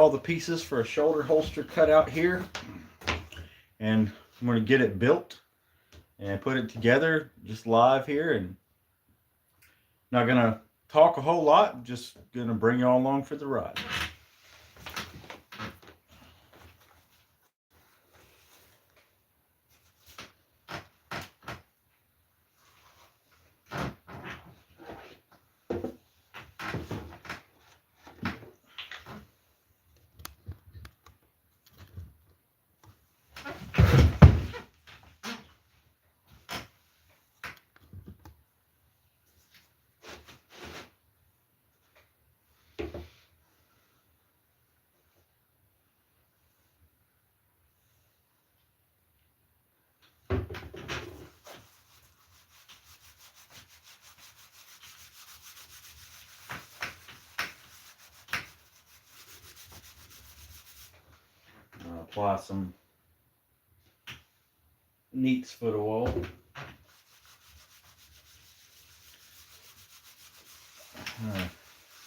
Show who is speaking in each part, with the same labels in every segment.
Speaker 1: all the pieces for a shoulder holster cut out here, and I'm going to get it built and put it together just live here, and not going to talk a whole lot, just going to bring you all along for the ride. Apply some Neat's foot of oil.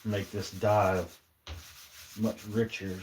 Speaker 1: Make this dye much richer.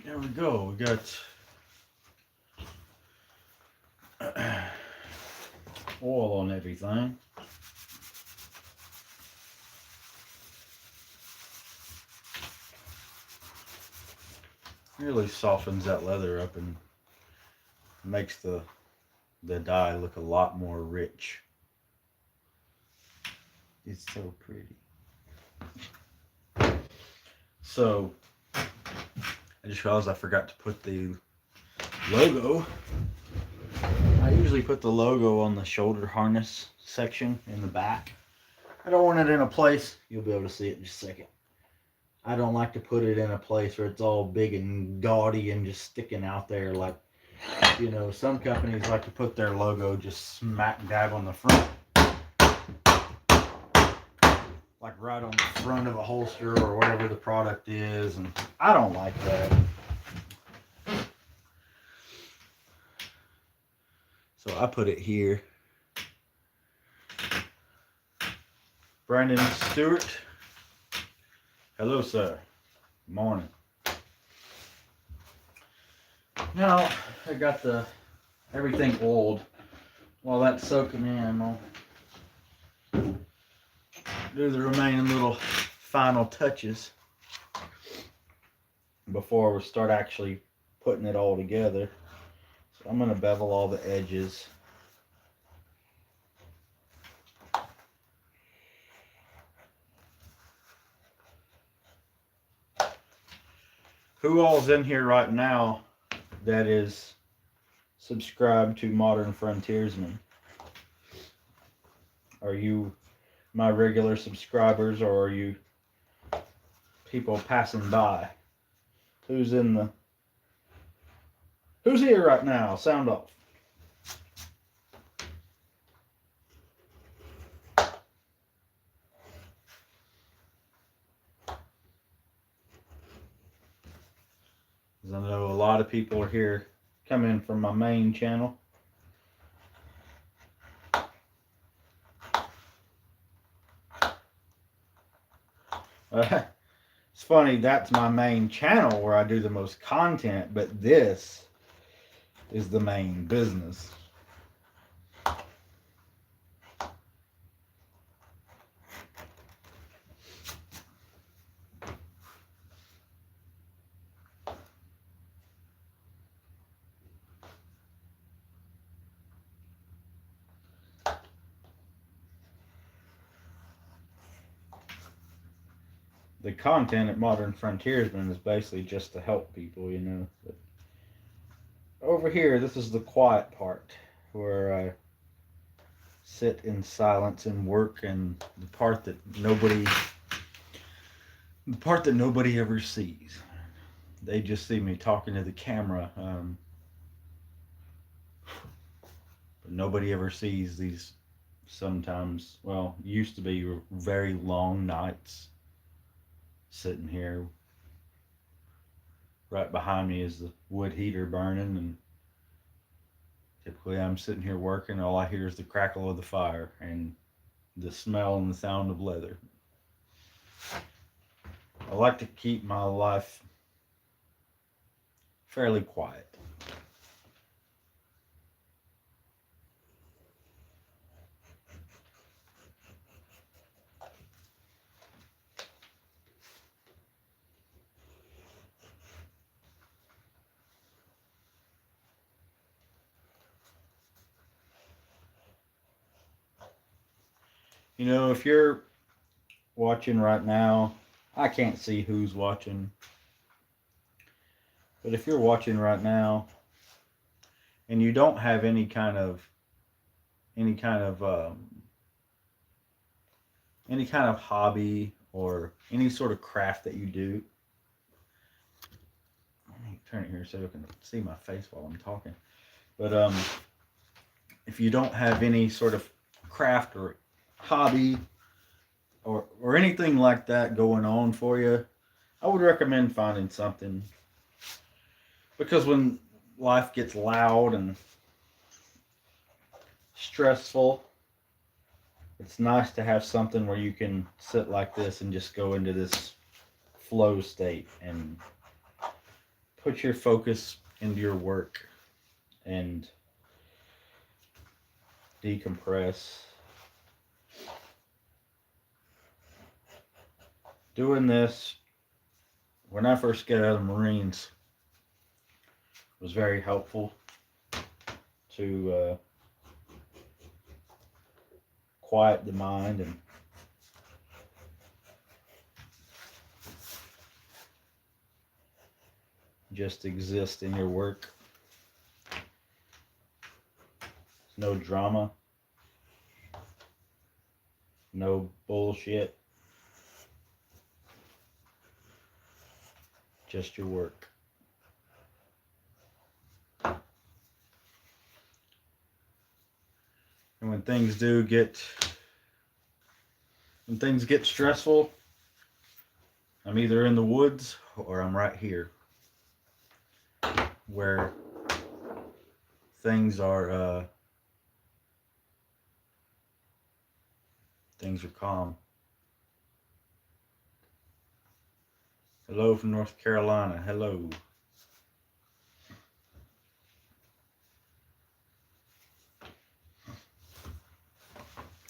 Speaker 1: There we go. We got oil on everything. Really softens that leather up and makes the dye look a lot more rich. It's so pretty. So I just realized I forgot to put the logo. I usually put the logo on the shoulder harness section in the back. I don't want it in a place, you'll be able to see it in just a second. I don't like to put it in a place where it's all big and gaudy and just sticking out there like, you know, some companies like to put their logo just smack dab on the front. Like right on the front of a holster or whatever the product is, and I don't like that. So I put it here. Brandon Stewart. Hello, sir. Morning. Now I got everything oiled. While that's soaking in, I'm gonna do the remaining little final touches before we start actually putting it all together. So I'm going to bevel all the edges. Who all's in here right now that is subscribed to Modern Frontiersman? Are you my regular subscribers, or are you people passing by? Who's here right now? Sound off. Because I know a lot of people are here coming from my main channel. It's funny, that's my main channel where I do the most content, but this is the main business. The content at Modern Frontiersman is basically just to help people, you know. But over here, this is the quiet part where I sit in silence and work, and the part that nobody ever sees. They just see me talking to the camera, but nobody ever sees these sometimes, well, used to be very long nights sitting here. Right behind me is the wood heater burning, and typically I'm sitting here working. All I hear is the crackle of the fire and the smell and the sound of leather. I like to keep my life fairly quiet. You know, if you're watching right now, I can't see who's watching, but if you're watching right now and you don't have any kind of hobby or any sort of craft that you do, let me turn it here so you can see my face while I'm talking. But if you don't have any sort of craft or hobby or anything like that going on for you, I would recommend finding something, because when life gets loud and stressful, it's nice to have something where you can sit like this and just go into this flow state and put your focus into your work and decompress. Doing this when I first got out of the Marines was very helpful to quiet the mind and just exist in your work. No drama, no bullshit, just your work. And when things get stressful, I'm either in the woods or I'm right here, where things are calm. Hello from North Carolina. Hello.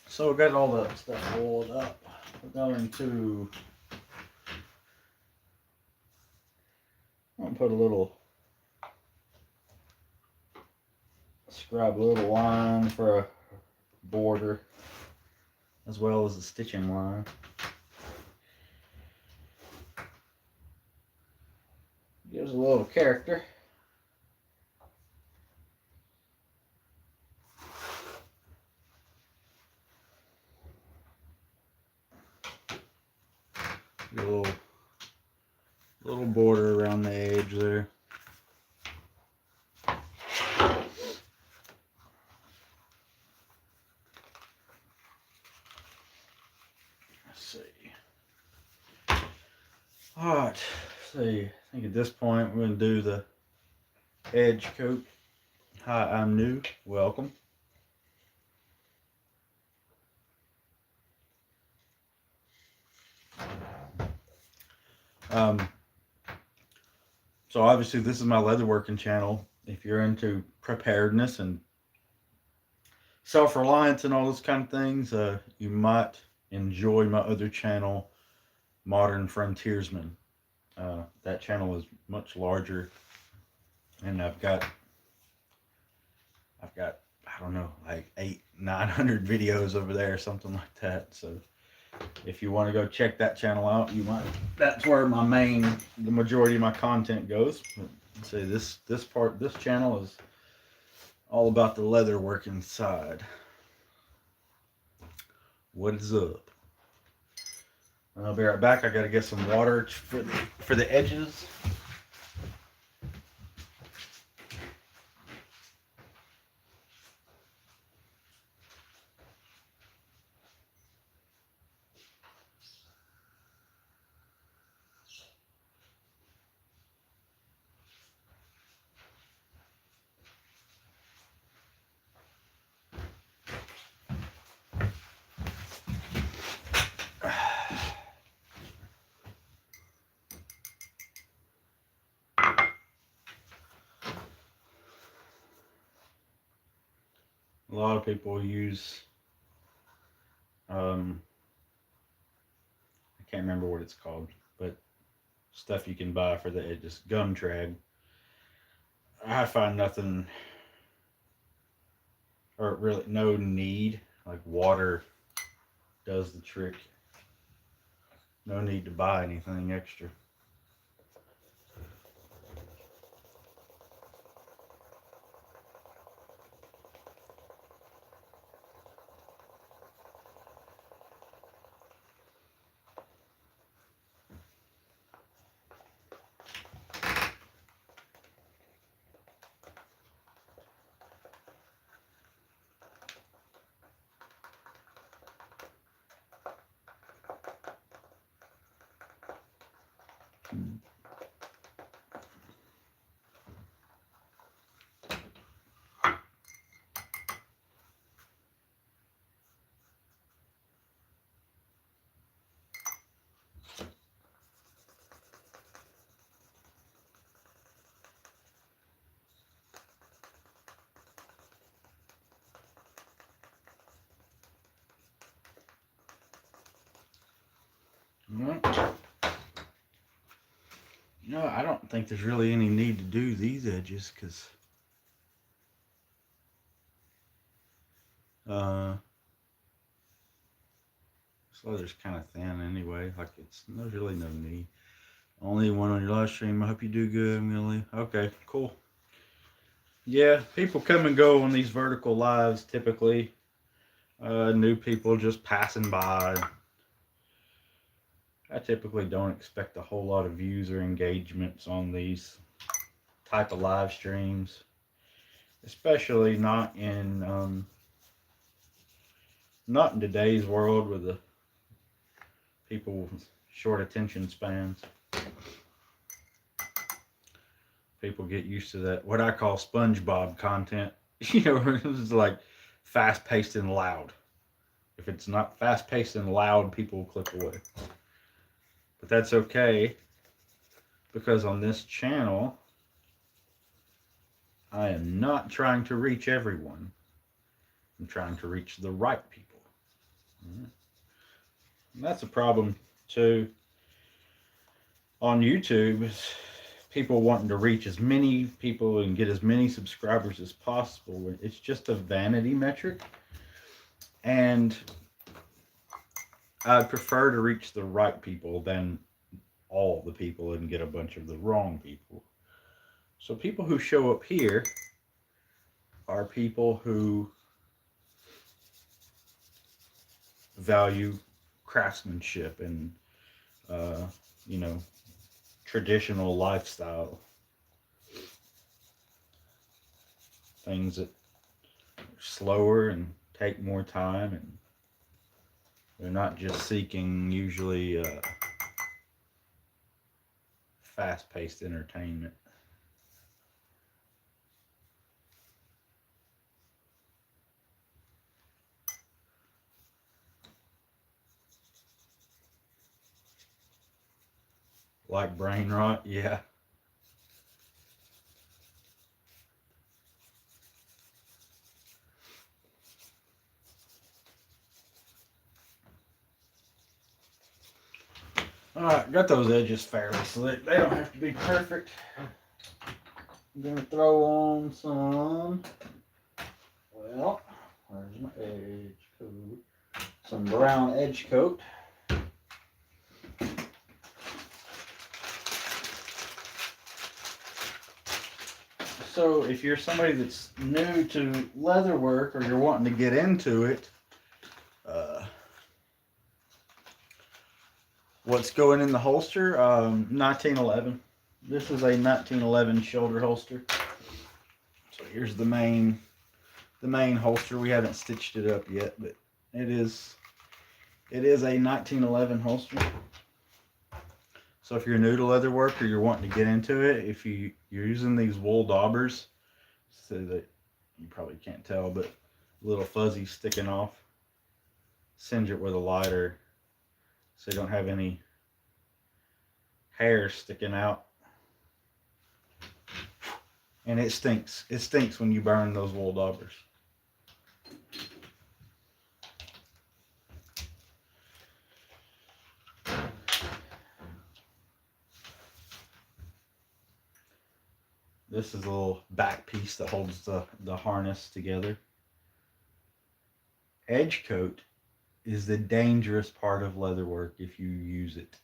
Speaker 1: So we got all the stuff boiled up. We're going to put a little, scribe a little line for a border, as well as the stitching line. Gives a little character. A little border around the edge there. Let's see. Alright, see. I think at this point we're going to do the edge coat. Hi, I'm new. Welcome. So obviously this is my leatherworking channel. If you're into preparedness and self-reliance and all those kind of things, you might enjoy my other channel, Modern Frontiersman. That channel is much larger, and I've got I don't know, like 800-900 videos over there, something like that. So if you want to go check that channel out, you might. That's where the majority of my content goes. Say this channel is all about the leatherworking side. What is up? I'll be right back. I gotta get some water for the edges. A lot of people use, I can't remember what it's called, but stuff you can buy for the edges, gum trag. I find nothing, or really no need. Like water does the trick. No need to buy anything extra. No, I don't think there's really any need to do these edges because this leather's kind of thin anyway. Like there's really no need. Only one on your live stream. I hope you do good. I'm gonna leave. Okay, cool. Yeah, people come and go on these vertical lives typically. New people just passing by. I typically don't expect a whole lot of views or engagements on these type of live streams, especially not in today's world with the people with short attention spans. People get used to that, what I call SpongeBob content. It's like fast-paced and loud. If it's not fast-paced and loud, people will click away. But that's okay, because on this channel, I am not trying to reach everyone. I'm trying to reach the right people. And that's a problem too on YouTube. Is people wanting to reach as many people and get as many subscribers as possible. It's just a vanity metric. And I'd prefer to reach the right people than all the people and get a bunch of the wrong people. So people who show up here are people who value craftsmanship and, uh, you know, traditional lifestyle. Things that are slower and take more time, and they're not just seeking usually fast-paced entertainment. Like brain rot, yeah. Alright, got those edges fairly slick. They don't have to be perfect. I'm gonna throw on some, well, where's my edge coat? Some brown edge coat. So if you're somebody that's new to leather work or you're wanting to get into it, what's going in the holster? 1911. This is a 1911 shoulder holster. So here's the main holster. We haven't stitched it up yet, but it is a 1911 holster. So if you're new to leather work or you're wanting to get into it, if you're using these wool daubers, so that you probably can't tell, but little fuzzy sticking off, singe it with a lighter so you don't have any hair sticking out. And it stinks. It stinks when you burn those wool daubers. This is a little back piece that holds the harness together. Edge coat is the dangerous part of leather work if you use it.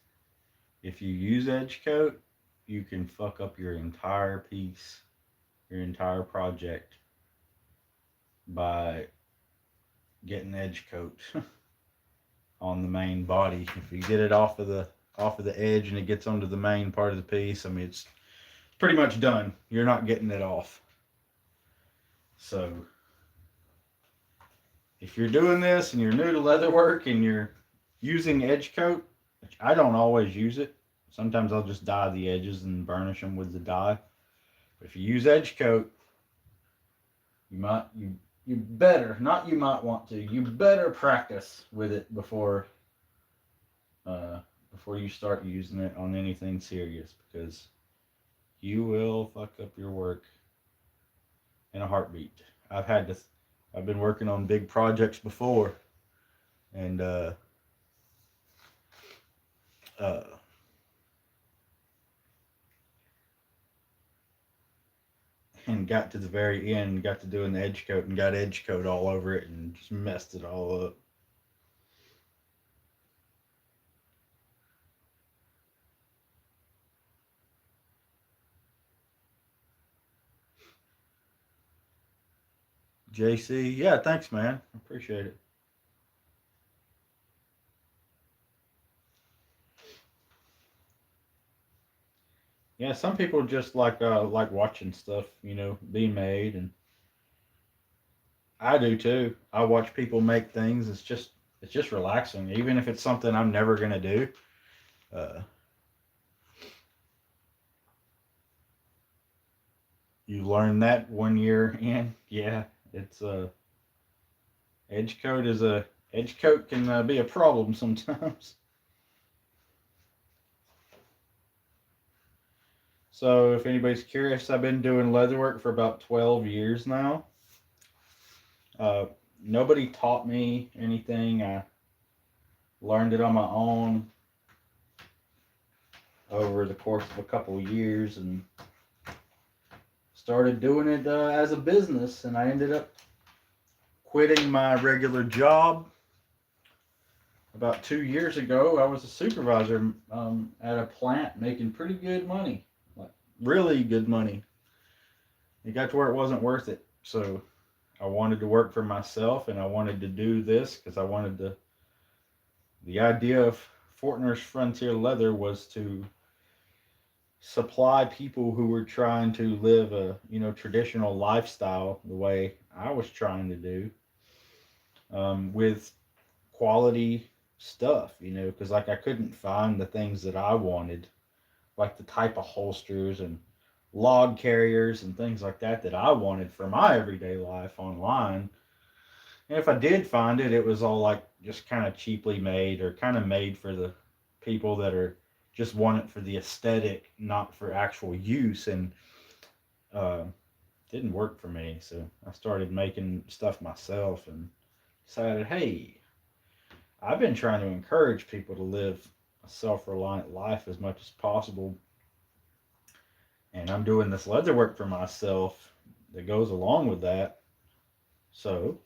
Speaker 1: If you use edge coat, you can fuck up your entire piece, your entire project, by getting edge coat on the main body. If you get it off of the edge and it gets onto the main part of the piece, I mean, it's pretty much done. You're not getting it off. So if you're doing this and you're new to leather work and you're using edge coat, which I don't always use it. Sometimes I'll just dye the edges and burnish them with the dye. But if you use edge coat, you better, not you might want to, you better practice with it before you start using it on anything serious, because you will fuck up your work in a heartbeat. I've been working on big projects before, and and got to the very end, got to doing the edge coat and got edge coat all over it and just messed it all up. JC, yeah, thanks, man. I appreciate it. Yeah, some people just like watching stuff, being made, and I do too. I watch people make things. It's just relaxing, even if it's something I'm never gonna do. Uh, you learn that 1 year in, yeah. It's edge coat can be a problem sometimes. So if anybody's curious, I've been doing leatherwork for about 12 years now. Nobody taught me anything. I learned it on my own. over the course of a couple of years and started doing it as a business. And I ended up quitting my regular job about 2 years ago. I was a supervisor at a plant making pretty good money, like really good money. It got to where it wasn't worth it. So I wanted to work for myself and I wanted to do this because I wanted to. The idea of Fortner's Frontier Leather was to supply people who were trying to live a traditional lifestyle the way I was trying to do, with quality stuff, because like I couldn't find the things that I wanted, like the type of holsters and log carriers and things like that I wanted for my everyday life online. And if I did find it, it was all like just kind of cheaply made or kind of made for the people that are just want it for the aesthetic, not for actual use. And uh, didn't work for me. So I started making stuff myself and decided, hey, I've been trying to encourage people to live a self-reliant life as much as possible. And I'm doing this leather work for myself that goes along with that. So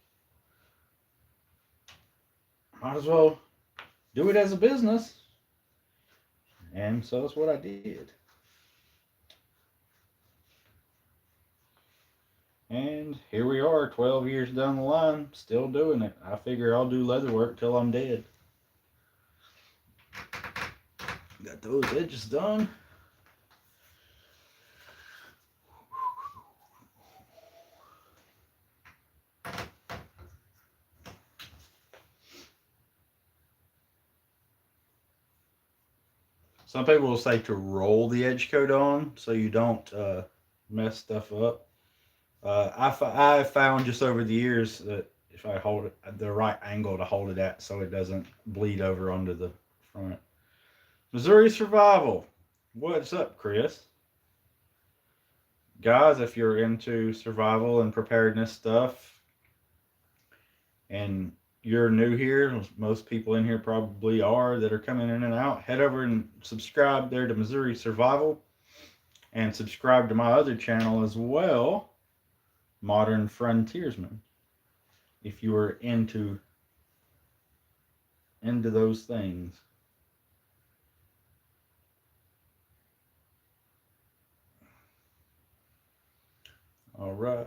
Speaker 1: might as well do it as a business. And so that's what I did. And here we are, 12 years down the line, still doing it. I figure I'll do leather work till I'm dead. Got those edges done. Some people will say to roll the edge coat on so you don't mess stuff up. I found just over the years that if I hold it at the right angle to hold it at so it doesn't bleed over onto the front. Missouri Survival. What's up, Chris? Guys, if you're into survival and preparedness stuff and you're new here, most people in here probably are that are coming in and out, head over and subscribe there to Missouri Survival and subscribe to my other channel as well, Modern Frontiersman, if you are into those things. All right.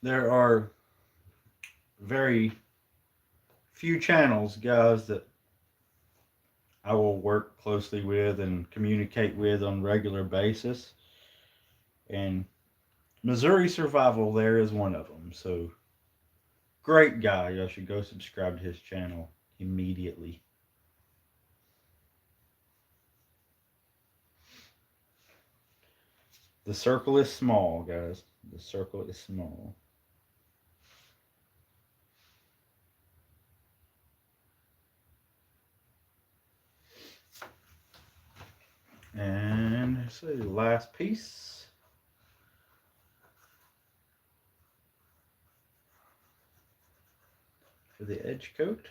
Speaker 1: There are very few channels, guys, that I will work closely with and communicate with on a regular basis. And Missouri Survival there is one of them. So great guy. Y'all should go subscribe to his channel immediately. The circle is small, guys. The circle is small. And let's see, last piece. For the edge coat.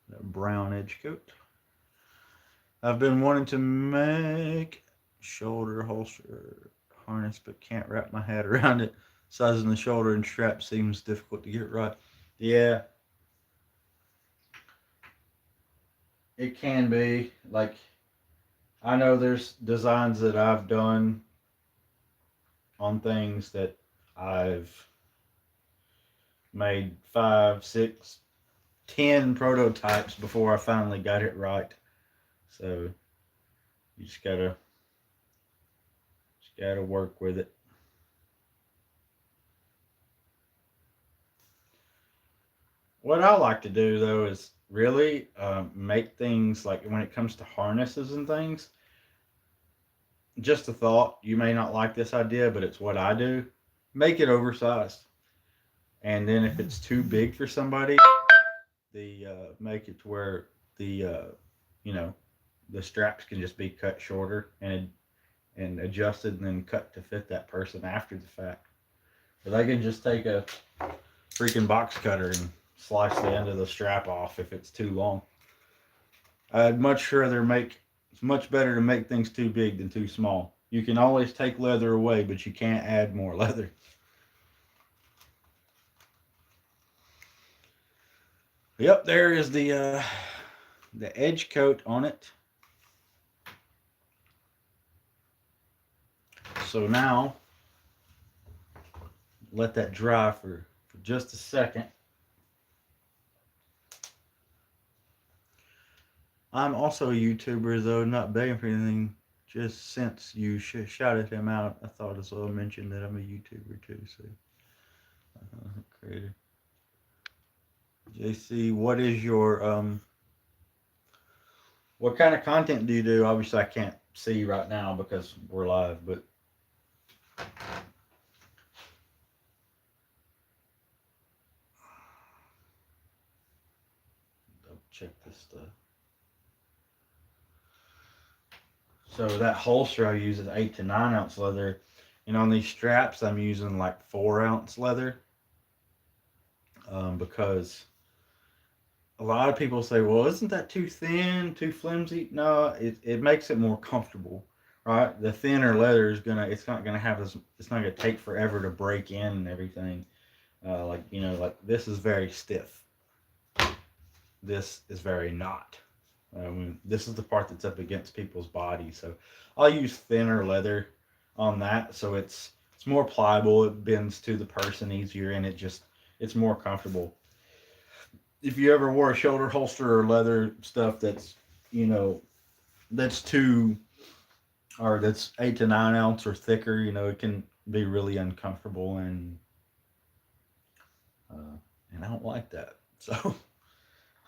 Speaker 1: That brown edge coat. I've been wanting to make shoulder holster harness, but can't wrap my head around it. Sizing the shoulder and strap seems difficult to get right. Yeah, it can be. Like, I know there's designs that I've done on things that I've made 5, 6, 10 prototypes before I finally got it right. So you just gotta work with it. What I like to do though is really make things like when it comes to harnesses and things. Just a thought. You may not like this idea, but it's what I do. Make it oversized, and then if it's too big for somebody, the make it to where the you know the straps can just be cut shorter and adjusted and then cut to fit that person after the fact. But they can just take a freaking box cutter and slice the end of the strap off if it's too long. I'd much rather make. It's much better to make things too big than too small. You can always take leather away, but you can't add more leather. Yep, there is the edge coat on it. So now let that dry for just a second. I'm also a YouTuber, though, not begging for anything. Just since you shouted him out, I thought as well mention that I'm a YouTuber too. So, creator. JC, what is your what kind of content do you do? Obviously, I can't see right now because we're live, but I'll check this stuff. So that holster I use is 8 to 9 ounce leather, and on these straps I'm using like 4-ounce leather, because a lot of people say, well, isn't that too thin, too flimsy? No, it makes it more comfortable, right? The thinner leather is it's not gonna have as, it's not gonna take forever to break in and everything. Like, like this is very stiff. This is very not. This is the part that's up against people's bodies. So I'll use thinner leather on that. So it's more pliable. It bends to the person easier, and it's more comfortable. If you ever wore a shoulder holster or leather stuff that's too, or that's 8 to 9 ounce or thicker, it can be really uncomfortable, and I don't like that. So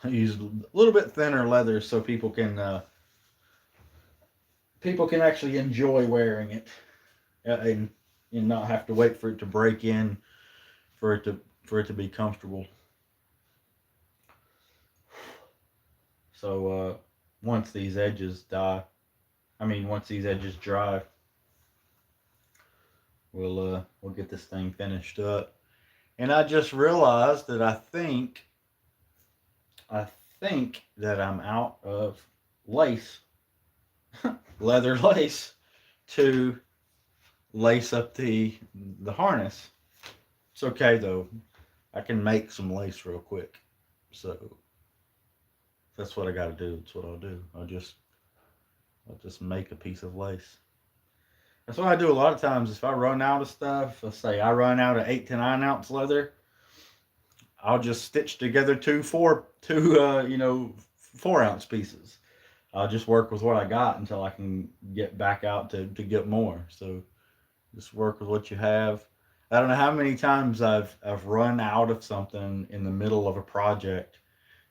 Speaker 1: I use a little bit thinner leather so people can actually enjoy wearing it, and not have to wait for it to break in for it to be comfortable. So once these edges die, once these edges dry, we'll get this thing finished up. And I just realized that I think that I'm out of lace, leather lace, to lace up the harness. It's okay though. I can make some lace real quick. So that's what I got to do. That's what I'll do. I'll just make a piece of lace. That's what I do a lot of times. If I run out of stuff, let's say I run out of 8 to 9 ounce leather, I'll just stitch together two 4-ounce pieces. I'll just work with what I got until I can get back out to get more. So just work with what you have. I don't know how many times I've run out of something in the middle of a project,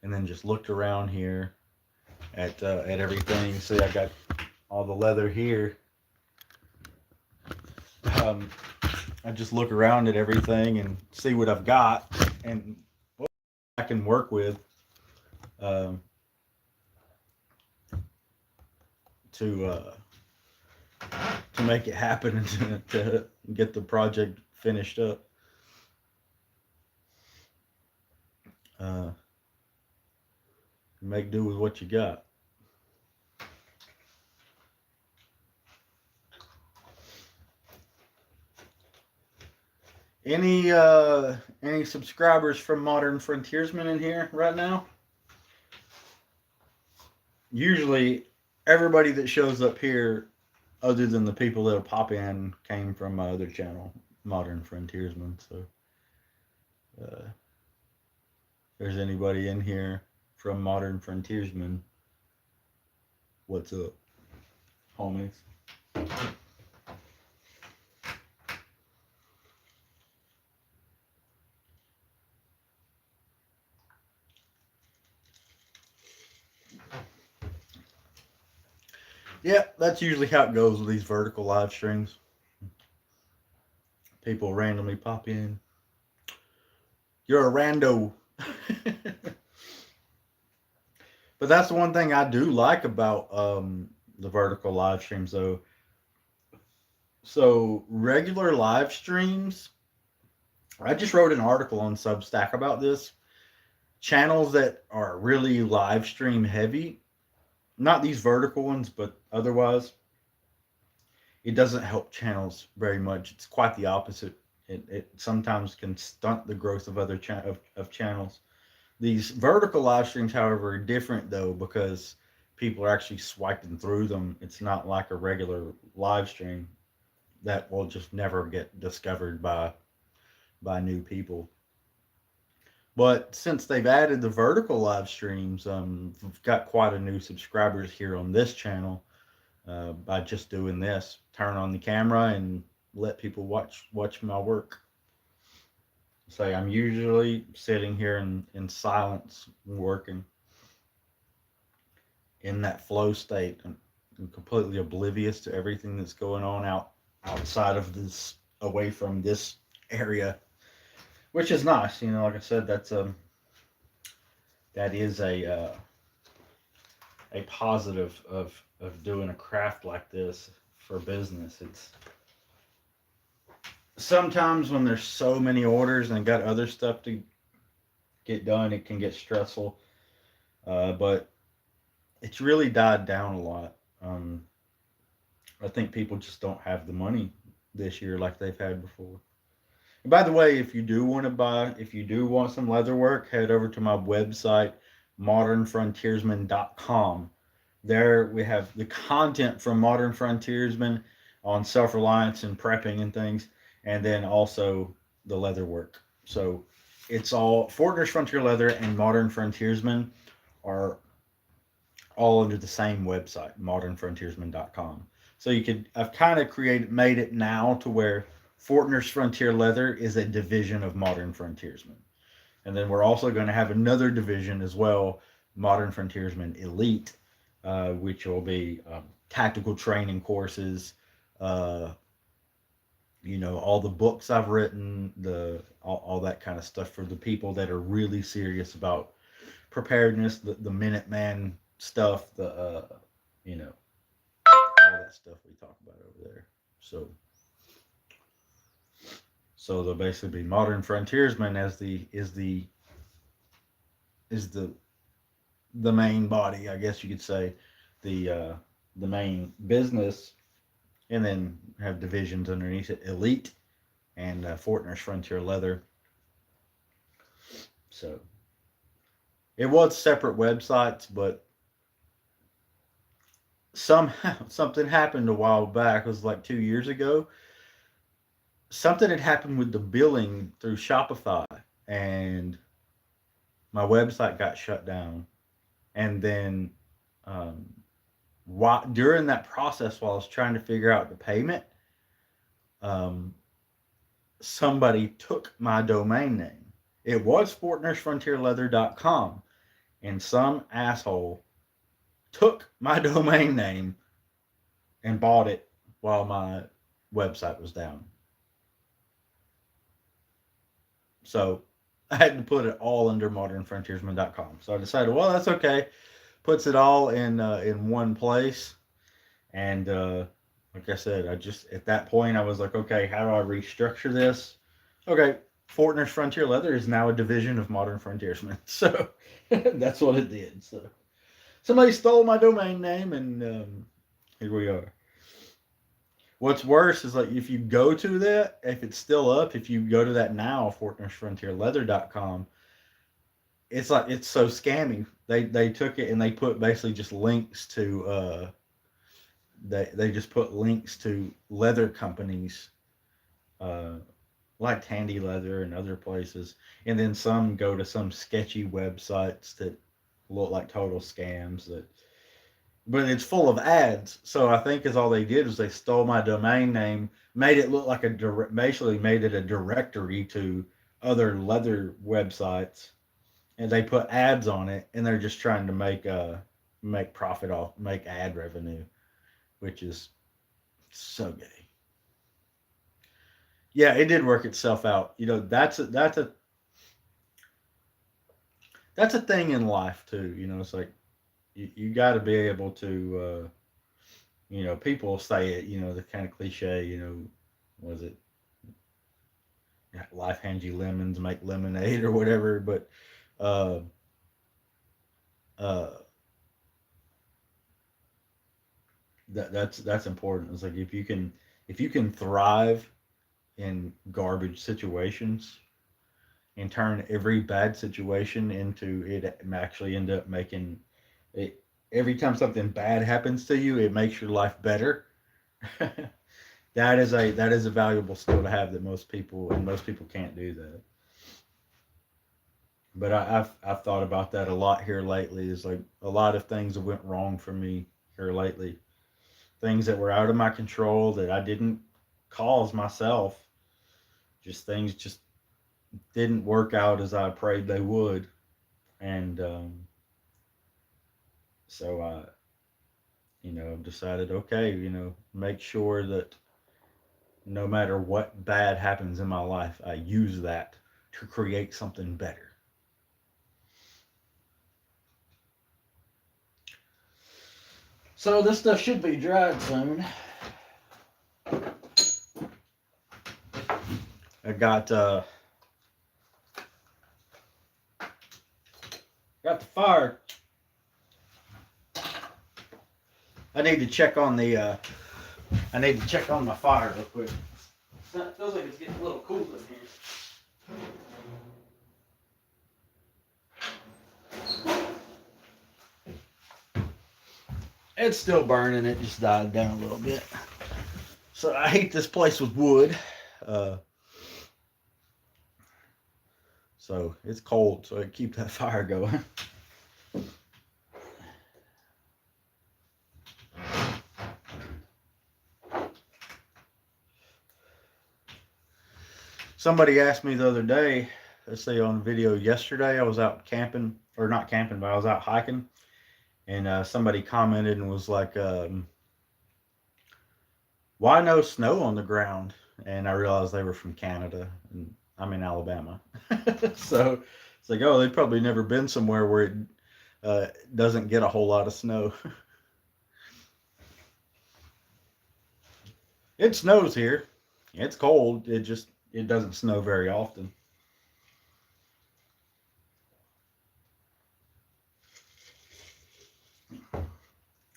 Speaker 1: and then just looked around here at everything. See, I got all the leather here. Um, I just look around at everything and see what I've got and what I can work with, um, to make it happen and to get the project finished up. Uh, make do with what you got. Any subscribers from Modern Frontiersman in here right now? Usually, everybody that shows up here, other than the people that'll pop in, came from my other channel, Modern Frontiersman. So, if there's anybody in here from Modern Frontiersman, what's up, homies? Yeah, that's usually how it goes with these vertical live streams. People randomly pop in. You're a rando. But that's the one thing I do like about the vertical live streams, though. So regular live streams, I just wrote an article on Substack about this. Channels that are really live stream heavy, not these vertical ones, but otherwise, it doesn't help channels very much. It's quite the opposite. It sometimes can stunt the growth of of channels. These vertical live streams, however, are different though because people are actually swiping through them. It's not like a regular live stream that will just never get discovered by new people. But since they've added the vertical live streams, we've got quite a new subscribers here on this channel by just doing this. Turn on the camera and let people watch my work. Say I'm usually sitting here in silence working in that flow state and completely oblivious to everything that's going on outside of this, away from this area, which is nice. You know, like I said, that is a positive of doing a craft like this for business. It's sometimes when there's so many orders and got other stuff to get done, it can get stressful. But it's really died down a lot. I think people just don't have the money this year like they've had before. And by the way, if you do want some leather work, head over to my website, modernfrontiersman.com. There we have the content from Modern Frontiersman on self-reliance and prepping and things, and then also the leather work. So it's all Fortner's Frontier Leather and Modern Frontiersman are all under the same website, modernfrontiersman.com. So I've kind of made it now to where Fortner's Frontier Leather is a division of Modern Frontiersman. And then we're also going to have another division as well, Modern Frontiersman Elite, which will be tactical training courses, uh, all the books I've written, all that kind of stuff for the people that are really serious about preparedness, the Minuteman stuff, all that stuff we talk about over there. So they'll basically be Modern Frontiersman as is the main body, I guess you could say, the main business, and then have divisions underneath it, Elite and Fortner's Frontier Leather. So it was separate websites, but somehow something happened a while back. It was like 2 years ago. Something had happened with the billing through Shopify, and my website got shut down. And then um, during that process, while I was trying to figure out the payment, um, somebody took my domain name. It was FortnersFrontierLeather.com, and some asshole took my domain name and bought it while my website was down. So I had to put it all under modernfrontiersman.com. So I decided, well, that's okay. Puts it all in one place. And like I said, I just at that point I was like, okay, how do I restructure this? Okay, Fortner's Frontier Leather is now a division of Modern Frontiersman. So that's what it did. So somebody stole my domain name, and here we are. What's worse is like if you go to that, if it's still up, if you go to that now, FortnersFrontierLeather.com, it's like it's so scammy. They took it and they put basically just links to they just put links to leather companies uh like Tandy Leather and other places, and then some go to some sketchy websites that look like total scams that but it's full of ads. So I think is all they did was they stole my domain name, made it look like basically made it a directory to other leather websites, and they put ads on it, and they're just trying to make profit off, make ad revenue. which is so gay. Yeah, it did work itself out. That's a thing in life too. It's like you got to be able to. People say it. The kind of cliche. Was it life hands you lemons, make lemonade or whatever? But uh, uh, that's important. It's like if you can thrive in garbage situations and turn every bad situation into it actually end up making it every time something bad happens to you, it makes your life better. That is a valuable skill to have that most people can't do that. But I've thought about that a lot here lately. Is like a lot of things that went wrong for me here lately, things that were out of my control that I didn't cause myself. Just things just didn't work out as I prayed they would, and so I, decided, okay, make sure that no matter what bad happens in my life, I use that to create something better. So this stuff should be dried soon. I got the fire. I need to check on my fire real quick. It feels like it's getting a little cool in here. It's still burning. It just died down a little bit. So I heat this place with wood. Uh, so it's cold, so I keep that fire going. Somebody asked me the other day, let's say on video yesterday, I was out camping, or not camping, but I was out hiking, and somebody commented and was like, why no snow on the ground? And I realized they were from Canada, and I'm in Alabama. So it's like, oh, they've probably never been somewhere where it doesn't get a whole lot of snow. It snows here. It's cold. It doesn't snow very often.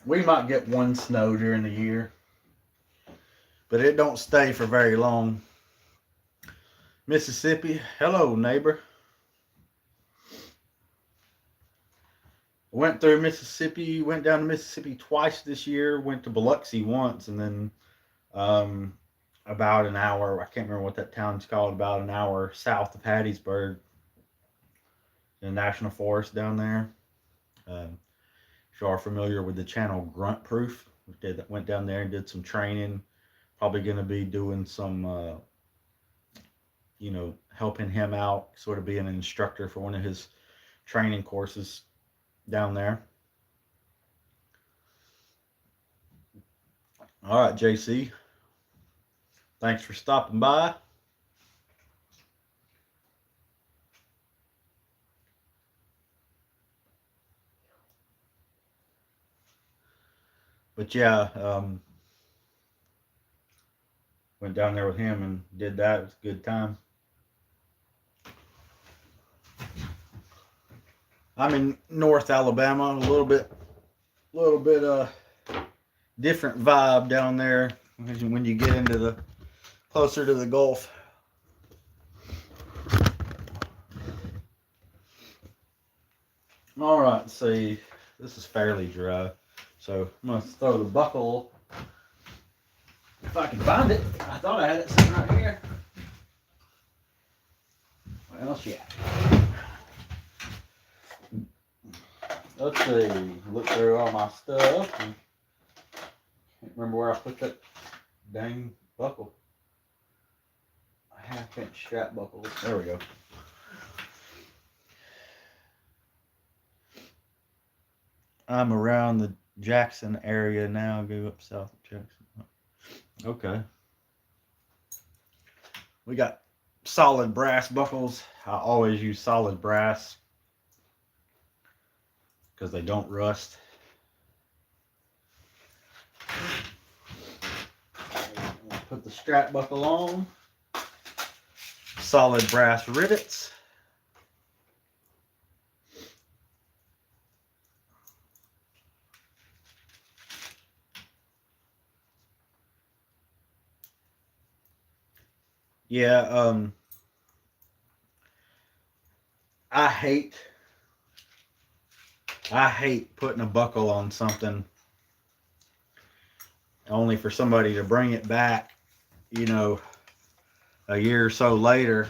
Speaker 1: We might get one snow during the year, but it don't stay for very long. Mississippi, hello neighbor. Went through Mississippi, went down to Mississippi twice this year, went to Biloxi once, and then um, about an hour, I can't remember what that town's called, about an hour south of Hattiesburg, the national forest down there. If you are familiar with the channel Grunt Proof, went down there and did some training. Probably going to be doing some, helping him out, sort of being an instructor for one of his training courses down there. All right, JC. Thanks for stopping by. But yeah, went down there with him and did that. It was a good time. I'm in North Alabama, a little bit different vibe down there when you get into the closer to the Gulf. All right, see, this is fairly dry, so I'm gonna throw the buckle if I can find it. I thought I had it sitting right here. Well, shit. Let's see. Look through all my stuff. Can't remember where I put that dang buckle. A half-inch strap buckle. There we go. I'm around Jackson area now. Go up south of Jackson. Okay. We got solid brass buckles. I always use solid brass because they don't rust. Put the strap buckle on. Solid brass rivets. Yeah, I hate putting a buckle on something only for somebody to bring it back, you know, a year or so later.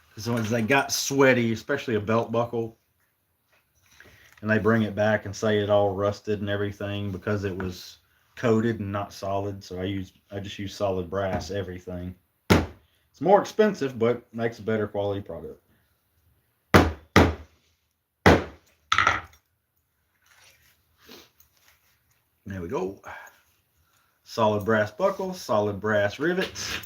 Speaker 1: Because once they got sweaty, especially a belt buckle, and they bring it back and say it all rusted and everything because it was coated and not solid. So I just use solid brass everything. It's more expensive, but makes a better quality product. There we go. Solid brass buckle, solid brass rivets.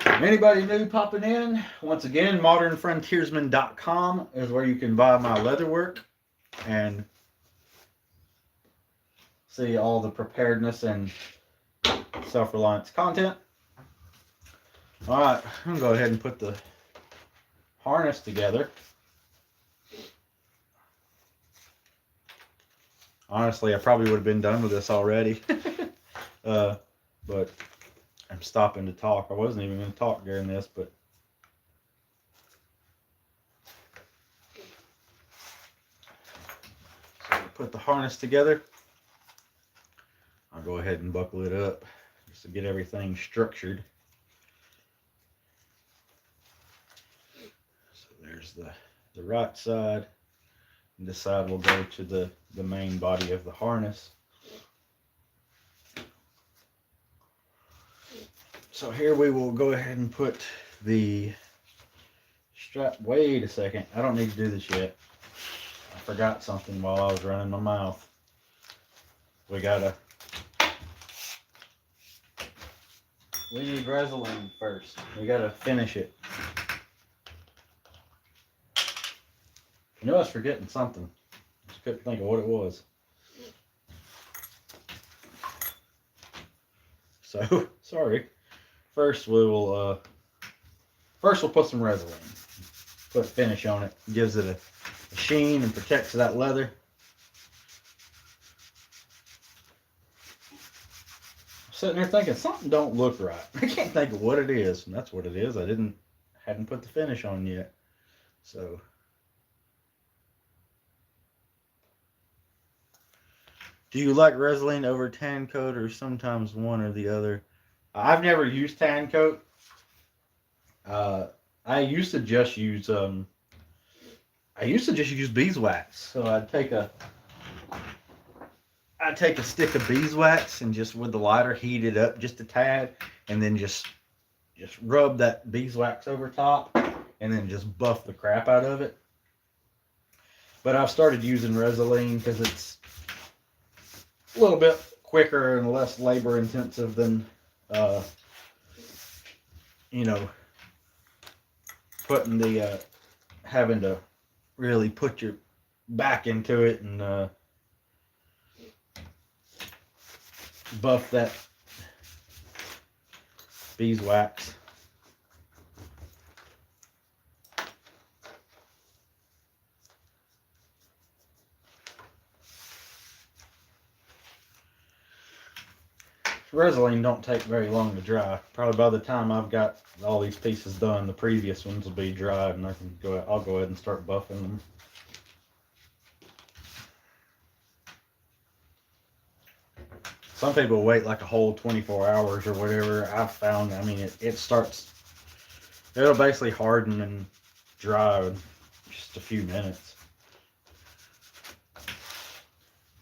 Speaker 1: Anybody new popping in? Once again, modernfrontiersman.com is where you can buy my leatherwork and see all the preparedness and self-reliance content. All right, I'm gonna go ahead and put the harness together. Honestly, I probably would have been done with this already, but I'm stopping to talk. I wasn't even going to talk during this, but so put the harness together. I'll go ahead and buckle it up just to get everything structured. So there's the right side, and this side will go to the main body of the harness. So here we will go ahead and put the strap. Wait a second, I don't need to do this yet. I forgot something while I was running my mouth. We need Vaseline first. We gotta finish it. You know I was forgetting something. Just couldn't think of what it was. So, sorry. First we'll put some Vaseline. Put a finish on it. Gives it a sheen and protects that leather. I'm sitting there thinking something don't look right. I can't think of what it is, and that's what it is. I hadn't put the finish on yet. So do you like Vaseline over tan coat or sometimes one or the other? I've never used tan coat. I used to just use beeswax. So I'd take a stick of beeswax and just with the lighter heat it up just a tad, and then just rub that beeswax over top, and then just buff the crap out of it. But I've started using Vaseline because it's a little bit quicker and less labor intensive than putting the having to really put your back into it and buff that beeswax. Vaseline don't take very long to dry. Probably by the time I've got all these pieces done, the previous ones will be dry, and I'll go ahead and start buffing them. Some people wait like a whole 24 hours or whatever. I've found, it'll basically harden and dry in just a few minutes.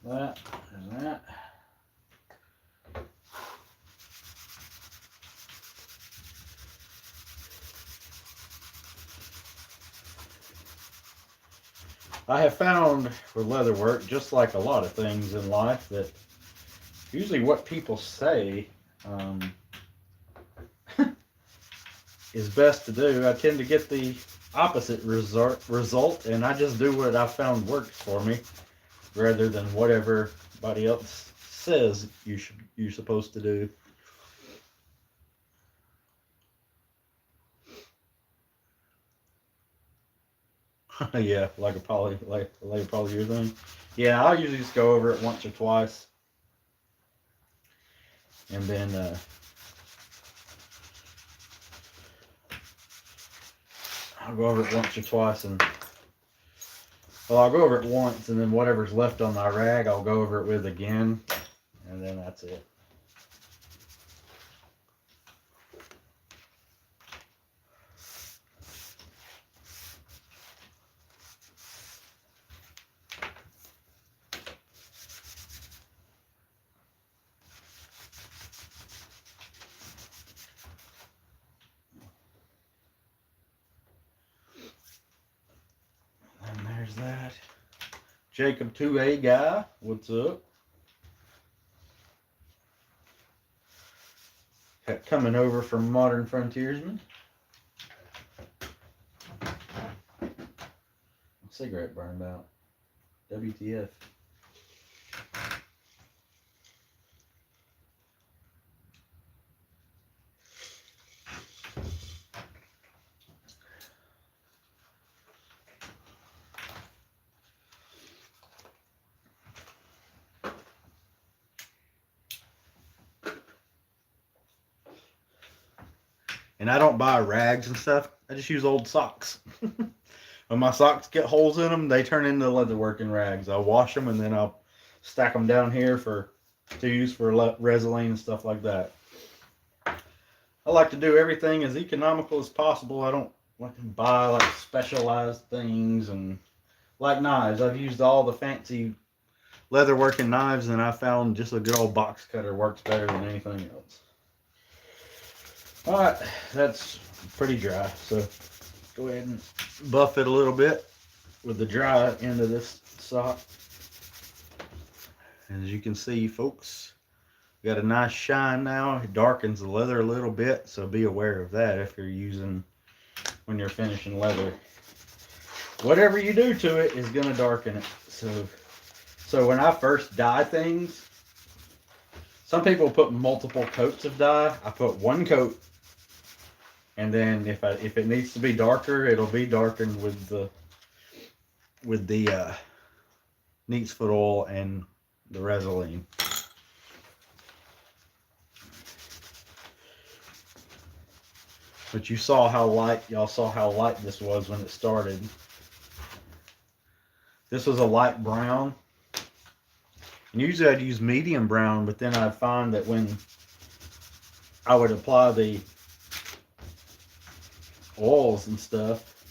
Speaker 1: That and that. I have found with leather work, just like a lot of things in life, that usually what people say is best to do. I tend to get the opposite result, and I just do what I found works for me, rather than whatever everybody else says you're supposed to do. Yeah, like a polyurethane thing. Yeah, I'll usually just go over it once or twice, and then I'll go over it once or twice, and well, I'll go over it once, and then whatever's left on my rag, I'll go over it with again, and then that's it. And there's that. Jacob 2A guy, what's up? Coming over from Modern Frontiersman. Cigarette burned out. WTF. And I don't buy rags and stuff. I just use old socks. When my socks get holes in them, they turn into leatherworking rags. I'll wash them and then I'll stack them down here to use for Resilene and stuff like that. I like to do everything as economical as possible. I don't like to buy like specialized things, and like knives. I've used all the fancy leatherworking knives, and I found just a good old box cutter works better than anything else. Alright, that's pretty dry, so go ahead and buff it a little bit with the dry end of this sock. And as you can see, folks, got a nice shine now. It darkens the leather a little bit, so be aware of that if you're using, when you're finishing leather. Whatever you do to it is going to darken it. So when I first dye things, some people put multiple coats of dye. I put one coat, and then if it needs to be darker, it'll be darkened with the neat's foot oil and the Resilene. But y'all saw how light this was when it started. This was a light brown. And usually I'd use medium brown, but then I'd find that when I would apply the oils and stuff,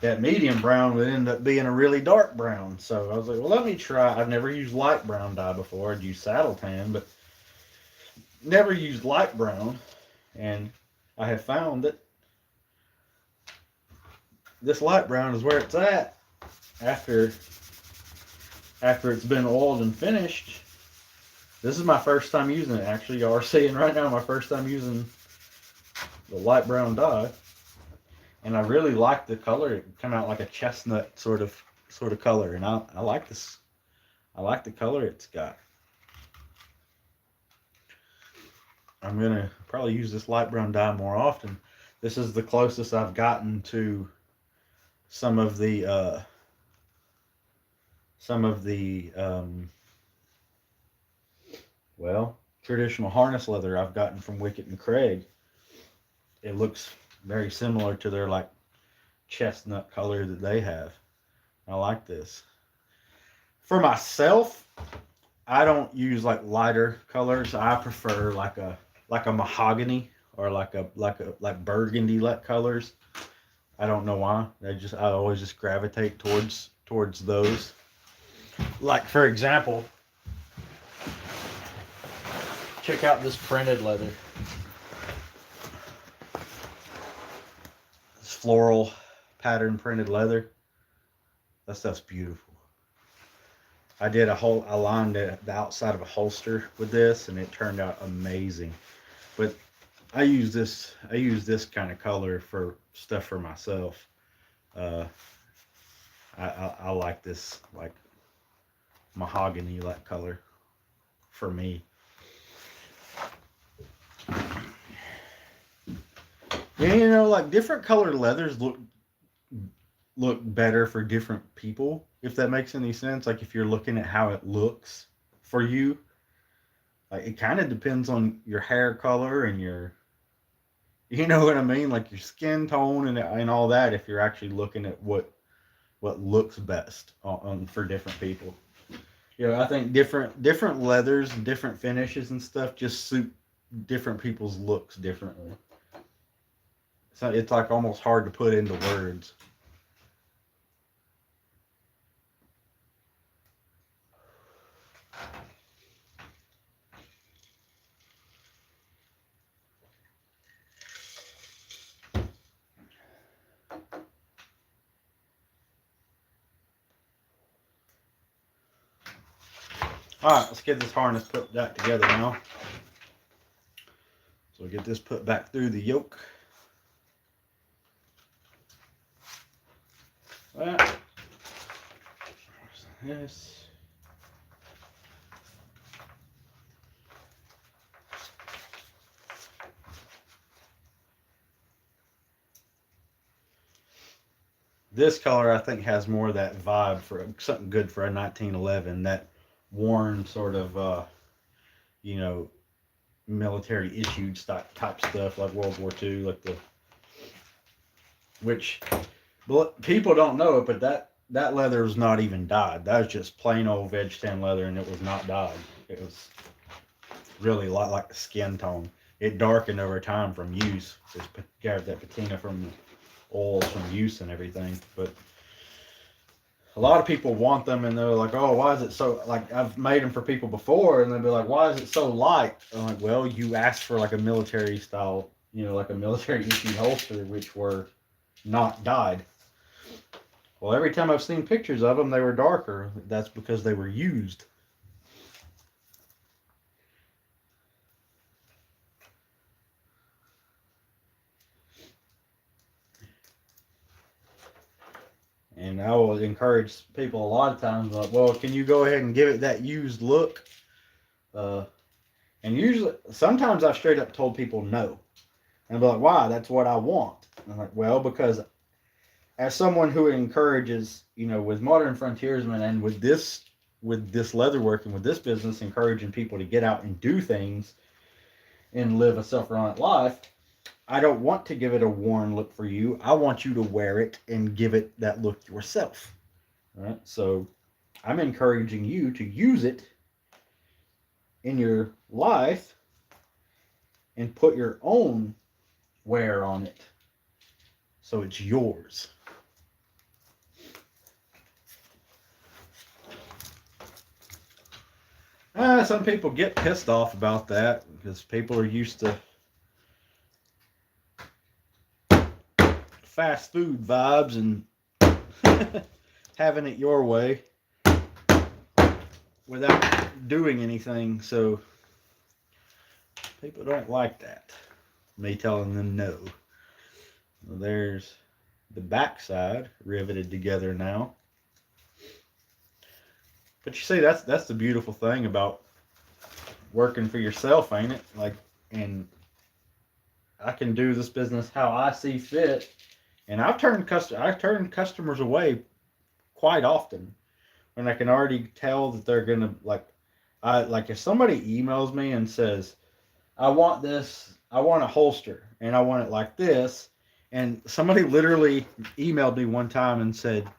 Speaker 1: that medium brown would end up being a really dark brown. So I was like, well, let me try. I've never used light brown dye before. I'd used saddle tan, but never used light brown. And I have found that this light brown is where it's at after it's been oiled and finished. This is my first time using it, actually. Y'all are seeing right now my first time using the light brown dye. And I really like the color. It come out like a chestnut sort of color. And I like this. I like the color it's got. I'm going to probably use this light brown dye more often. This is the closest I've gotten to some of the well, traditional harness leather I've gotten from Wickett and Craig. It looks very similar to their like chestnut color that they have. I like this. For myself, I don't use like lighter colors. I prefer like a mahogany or like burgundy like colors. I don't know why. I always just gravitate towards those. Like for example, check out this printed leather. This floral pattern printed leather. That stuff's beautiful. I lined the outside of a holster with this, and it turned out amazing. But I use this kind of color for stuff for myself. Uh, I like this like mahogany like color for me. And you know, like different colored leathers look better for different people, if that makes any sense. Like if you're looking at how it looks for you, like it kind of depends on your hair color and your, you know what I mean, like your skin tone and all that. If you're actually looking at what looks best for different people. You know, I think different leathers and different finishes and stuff just suit different people's looks differently. So it's like almost hard to put into words. All right, let's get this harness put back together now. So we get this put back through the yoke. That. This. This color I think has more of that vibe for something good for a 1911. That worn sort of, you know, military issued type stuff like World War II, like which people don't know it, but that leather was not even dyed. That was just plain old veg tan leather, and it was not dyed. It was really a lot like the skin tone. It darkened over time from use. It's gathered that patina from oils from use and everything. But a lot of people want them, and they're like, "Oh, why is it so?" Like I've made them for people before, and they'll be like, "Why is it so light?" I'm like, "Well, you asked for like a military style, you know, like a military issued holster, which were not dyed." Well, every time I've seen pictures of them, they were darker. That's because they were used. And I will encourage people a lot of times, like, well, can you go ahead and give it that used look? Uh, and usually, sometimes I've straight up told people no. And I'll be like, why? That's what I want. And I'm like, well, because as someone who encourages, you know, with modern frontiersmen and with this leatherworking, with this business, encouraging people to get out and do things and live a self-reliant life, I don't want to give it a worn look for you. I want you to wear it and give it that look yourself. All right? So I'm encouraging you to use it in your life and put your own wear on it. So it's yours. Some people get pissed off about that because people are used to fast food vibes and having it your way without doing anything. So people don't like that. Me telling them no. Well, there's the backside riveted together now. But you see, that's the beautiful thing about working for yourself, ain't it? Like, and I can do this business how I see fit, and I've turned customers away quite often when I can already tell that they're gonna like if somebody emails me and says, I want this, I want a holster, and I want it like this, and somebody literally emailed me one time and said,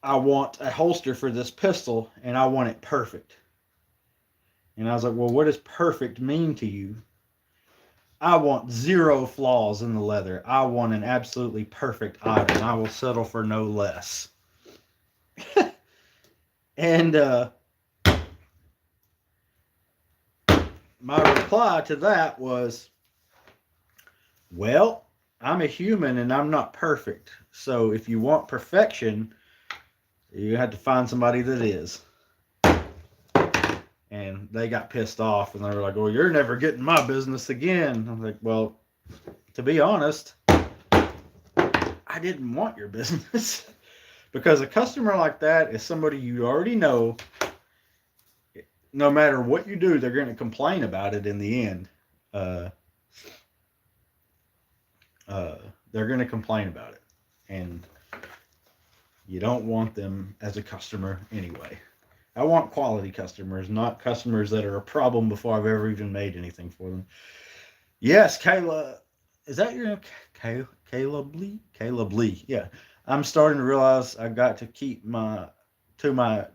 Speaker 1: I want a holster for this pistol, and I want it perfect. And I was like, well, what does perfect mean to you? I want zero flaws in the leather. I want an absolutely perfect item. I will settle for no less. And my reply to that was, well, I'm a human and I'm not perfect. So if you want perfection, You had to find somebody that is. And they got pissed off and they were like, well, you're never getting my business again. I'm like, well, to be honest, I didn't want your business. Because a customer like that is somebody you already know. No matter what you do, they're going to complain about it in the end. Uh, they're going to complain about it. And you don't want them as a customer anyway. I want quality customers, not customers that are a problem before I've ever even made anything for them. Yes, Kayla. Is that your name? Caleb Lee? Caleb Lee. Yeah. I'm starting to realize I got to keep my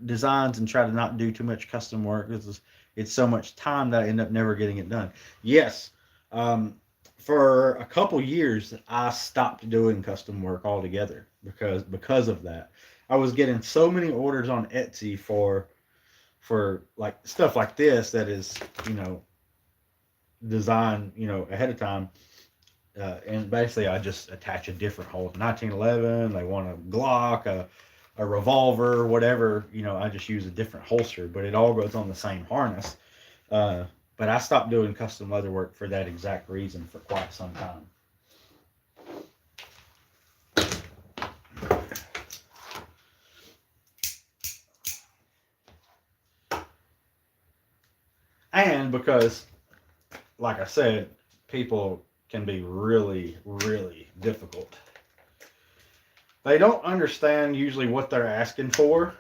Speaker 1: designs and try to not do too much custom work because it's so much time that I end up never getting it done. Yes. For a couple years, I stopped doing custom work altogether because of that. I was getting so many orders on Etsy for like stuff like this that is designed ahead of time. And basically, I just attach a different hole. 1911. They want a Glock, a revolver, whatever. I just use a different holster, but it all goes on the same harness. But I stopped doing custom leather work for that exact reason for quite some time. And because, like I said, people can be really, really difficult. They don't understand usually what they're asking for.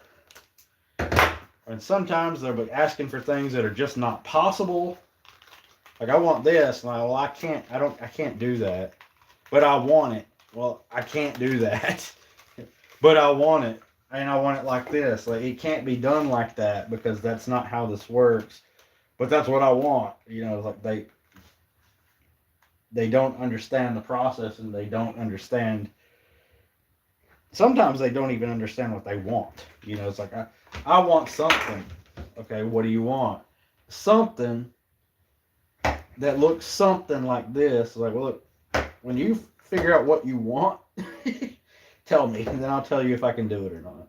Speaker 1: And sometimes they're asking for things that are just not possible. Like, I want this. And well, I can't do that. But I want it. Well, I can't do that. But I want it. And I want it like this. Like, it can't be done like that because that's not how this works. But that's what I want. Like they don't understand the process and they don't understand. Sometimes they don't even understand what they want. It's like, I want something. Okay, what do you want? Something that looks something like this. Like, well, look, when you figure out what you want, tell me, and then I'll tell you if I can do it or not.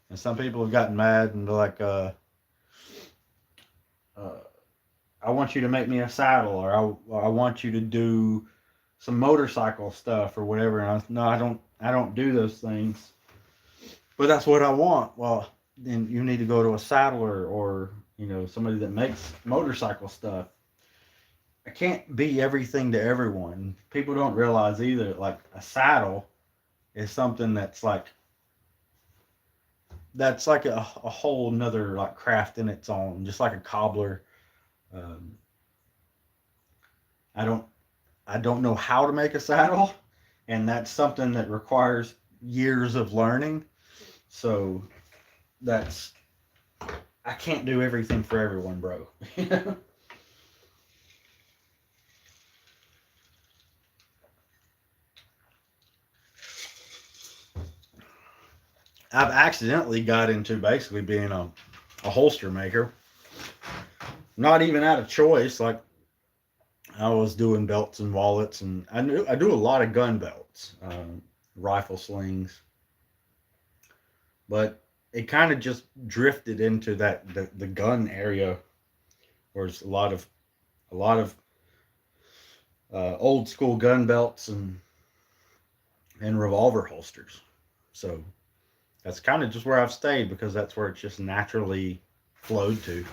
Speaker 1: And some people have gotten mad and they're like, I want you to make me a saddle, or I want you to do some motorcycle stuff or whatever. And no, I don't do those things. But that's what I want. Well, then you need to go to a saddler or somebody that makes motorcycle stuff. I can't be everything to everyone. People don't realize either. Like, a saddle is something that's like a whole nother like craft in its own, just like a cobbler. I don't know how to make a saddle, and that's something that requires years of learning. So I can't do everything for everyone, bro. I've accidentally got into basically being a holster maker. Not even out of choice. Like, I was doing belts and wallets, and I do a lot of gun belts, rifle slings. But it kind of just drifted into the gun area, where there's a lot of old school gun belts and revolver holsters. So that's kind of just where I've stayed because that's where it's just naturally flowed to.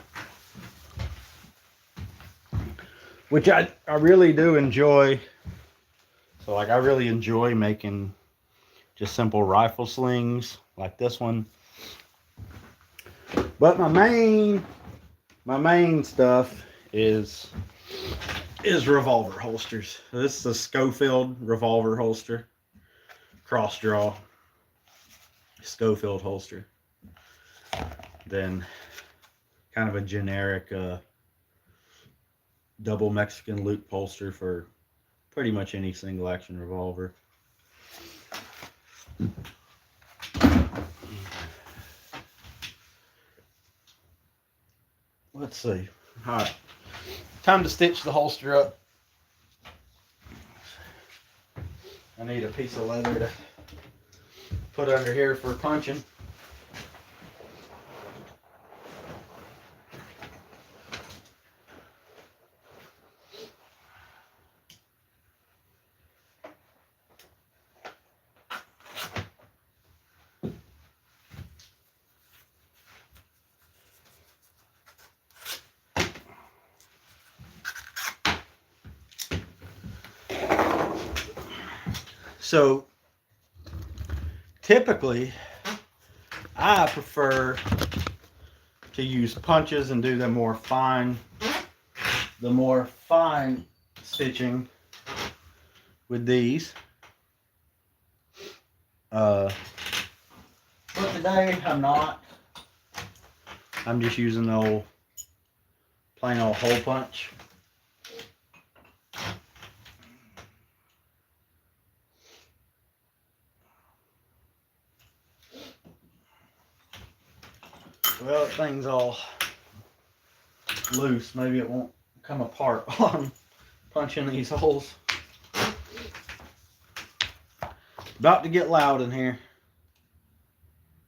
Speaker 1: Which I really do enjoy. So, like, I really enjoy making just simple rifle slings like this one. But my main stuff is revolver holsters. This is a Schofield revolver holster. Cross draw. Schofield holster. Then kind of a generic double Mexican loop holster for pretty much any single action revolver. Let's see. All right, time to stitch the holster up. I need a piece of leather put under here for punching. So typically I prefer to use punches and do the more fine stitching with these. But today I'm not. I'm just using the old plain old hole punch. Well, that thing's all loose. Maybe it won't come apart while I'm punching these holes. About to get loud in here.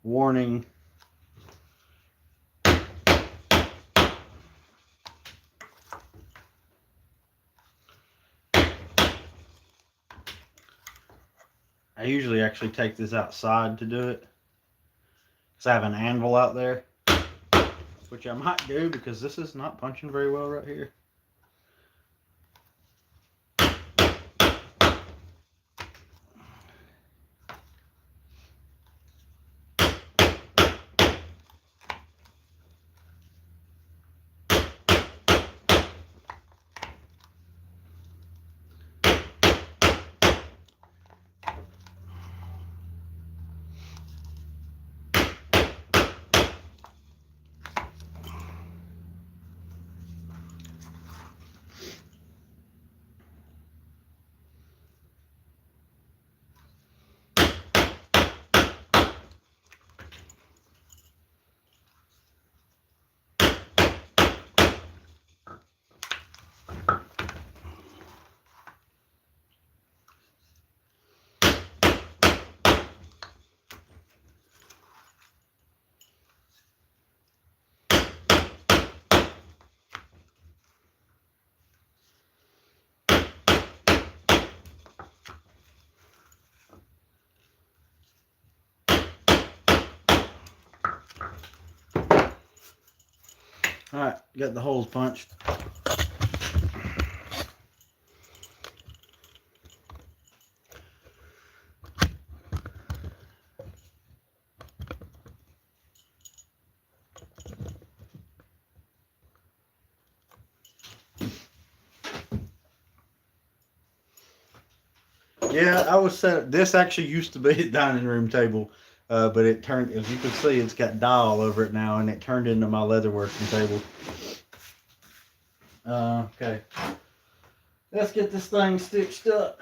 Speaker 1: Warning. I usually actually take this outside to do it, because I have an anvil out there, which I might do because this is not punching very well right here. Alright, got the holes punched. Yeah, I was set. This actually used to be a dining room table, but it turned, as you can see, it's got dye all over it now, and it turned into my leatherworking table. Okay, let's get this thing stitched up.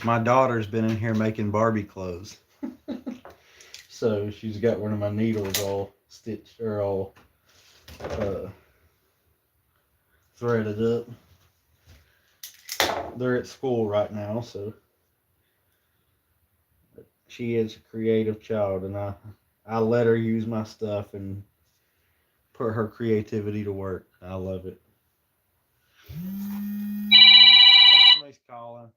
Speaker 1: My daughter's been in here making Barbie clothes. So she's got one of my needles all stitched, or all threaded up. They're at school right now, so she is a creative child, and I let her use my stuff and put her creativity to work. I love it. Somebody's calling.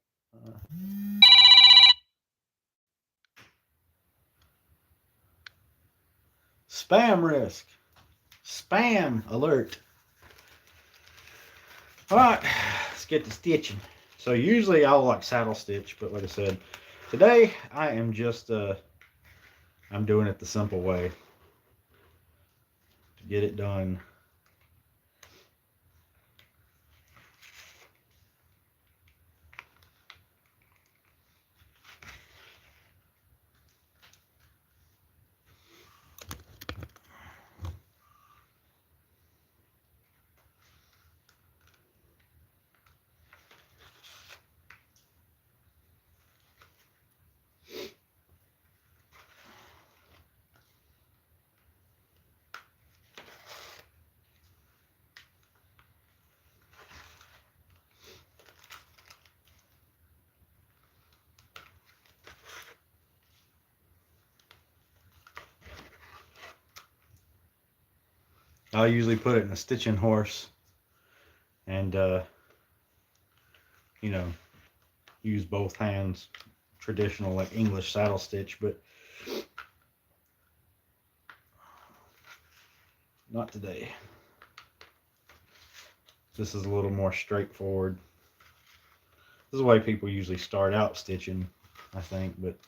Speaker 1: Spam risk. Spam alert. Alright, let's get to stitching. So usually I'll like saddle stitch, but like I said, today I am just I'm doing it the simple way to get it done. I'll usually put it in a stitching horse and, you know, use both hands, traditional like English saddle stitch, but not today. This is a little more straightforward. This is the way people usually start out stitching, I think, but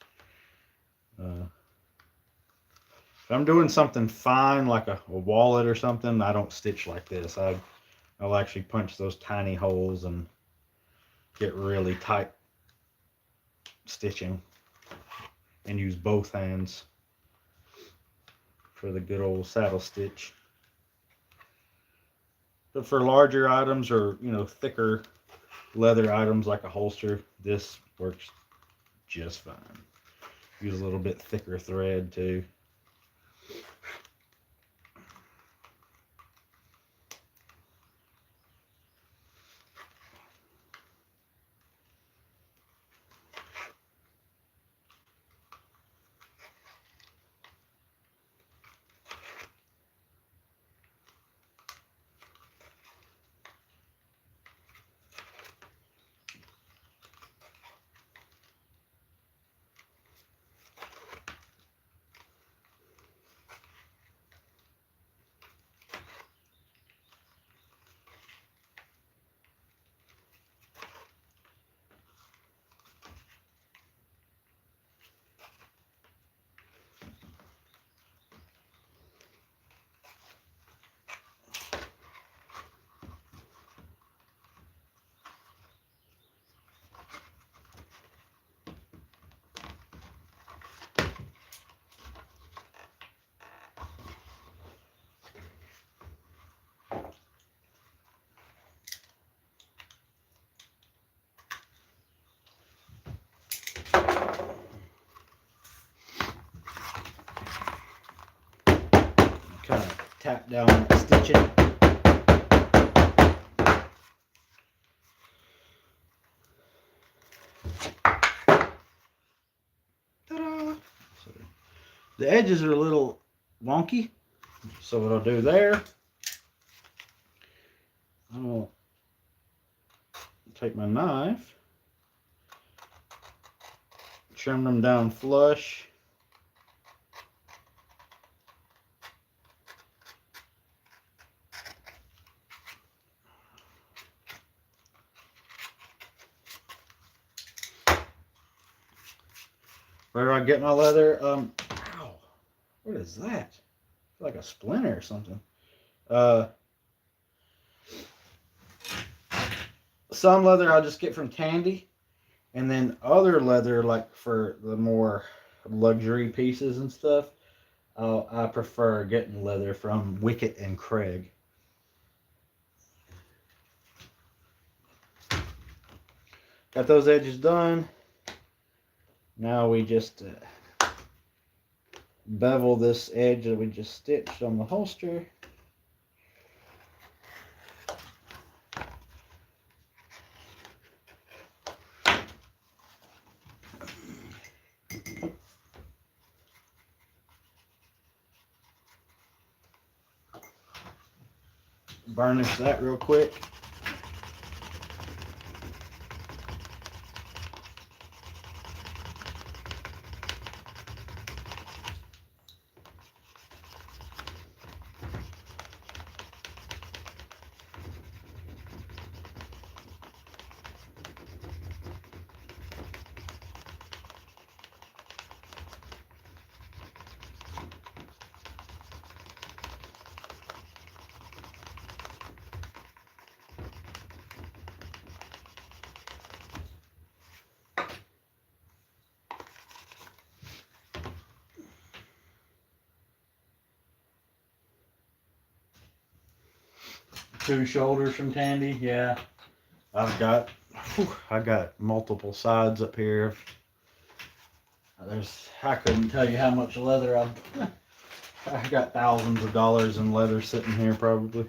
Speaker 1: if I'm doing something fine like a wallet or something, I don't stitch like this. I'll actually punch those tiny holes and get really tight stitching and use both hands for the good old saddle stitch. But for larger items or, you know, thicker leather items like a holster, this works just fine. Use a little bit thicker thread too. Kind of tap down that stitching. Ta-da! So the edges are a little wonky, so what I'll do there, I'll take my knife, trim them down flush. Where do I get my leather? Ow, what is that? Like a splinter or something. Some leather I'll just get from Tandy, and then other leather, like for the more luxury pieces and stuff, I prefer getting leather from Wicket and Craig. Got those edges done. Now we just bevel this edge that we just stitched on the holster. Burnish that real quick. Two shoulders from Tandy, yeah. I got multiple sides up here. I couldn't tell you how much leather I got thousands of dollars in leather sitting here probably.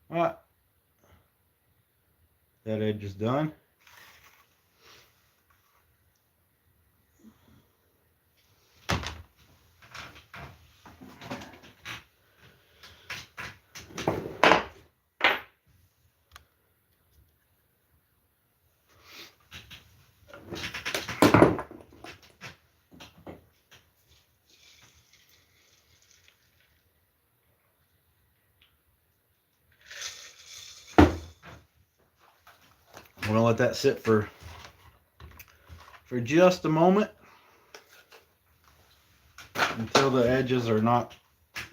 Speaker 1: All right, that edge is done. I'm gonna let that sit for just a moment until the edges are not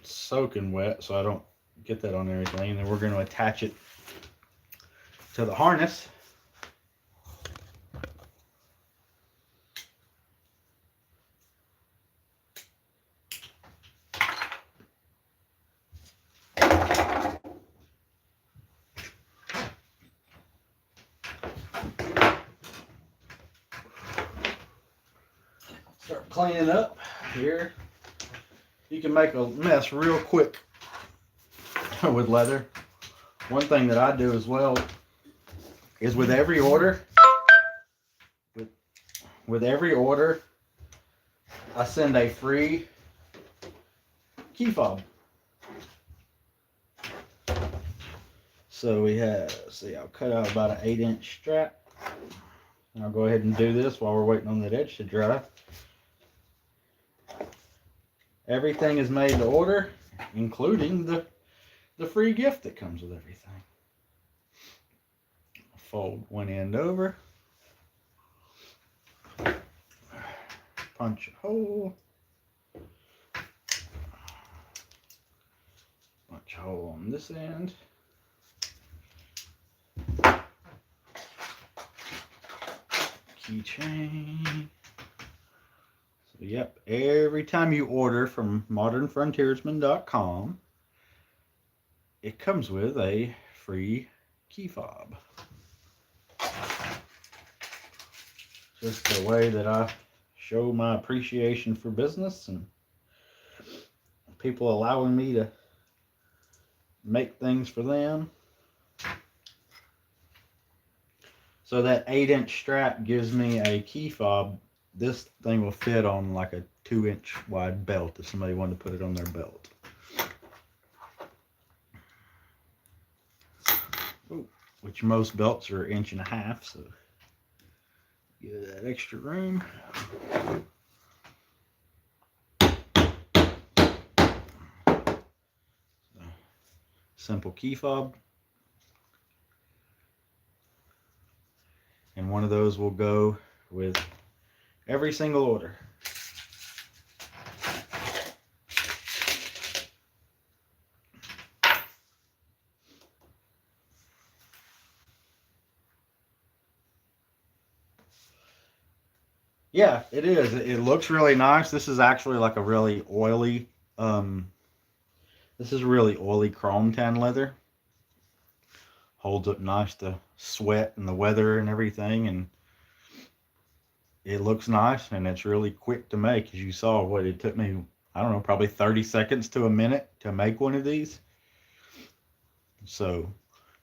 Speaker 1: soaking wet, so I don't get that on everything. And then we're going to attach it to the harness. Start cleaning up here. You can make a mess real quick with leather. One thing that I do as well is with every order, I send a free key fob. So we have, see, I'll cut out about an 8-inch strap. And I'll go ahead and do this while we're waiting on that edge to dry. Everything is made to order, including the free gift that comes with everything. Fold one end over. Punch a hole. Punch a hole on this end. Keychain. So yep, every time you order from modernfrontiersman.com, it comes with a free key fob. Just the way that I show my appreciation for business and people allowing me to make things for them. So that 8-inch strap gives me a key fob. This thing will fit on like a 2-inch wide belt if somebody wanted to put it on their belt. Ooh, which most belts are 1.5 inches, so give that extra room. Simple key fob. And one of those will go with every single order. Yeah, it is. It looks really nice. This is actually like a really oily, this is really oily chrome tan leather. Holds up nice to sweat and the weather and everything, and it looks nice, and it's really quick to make. As you saw, what it took me, I don't know, probably 30 seconds to a minute to make one of these. So,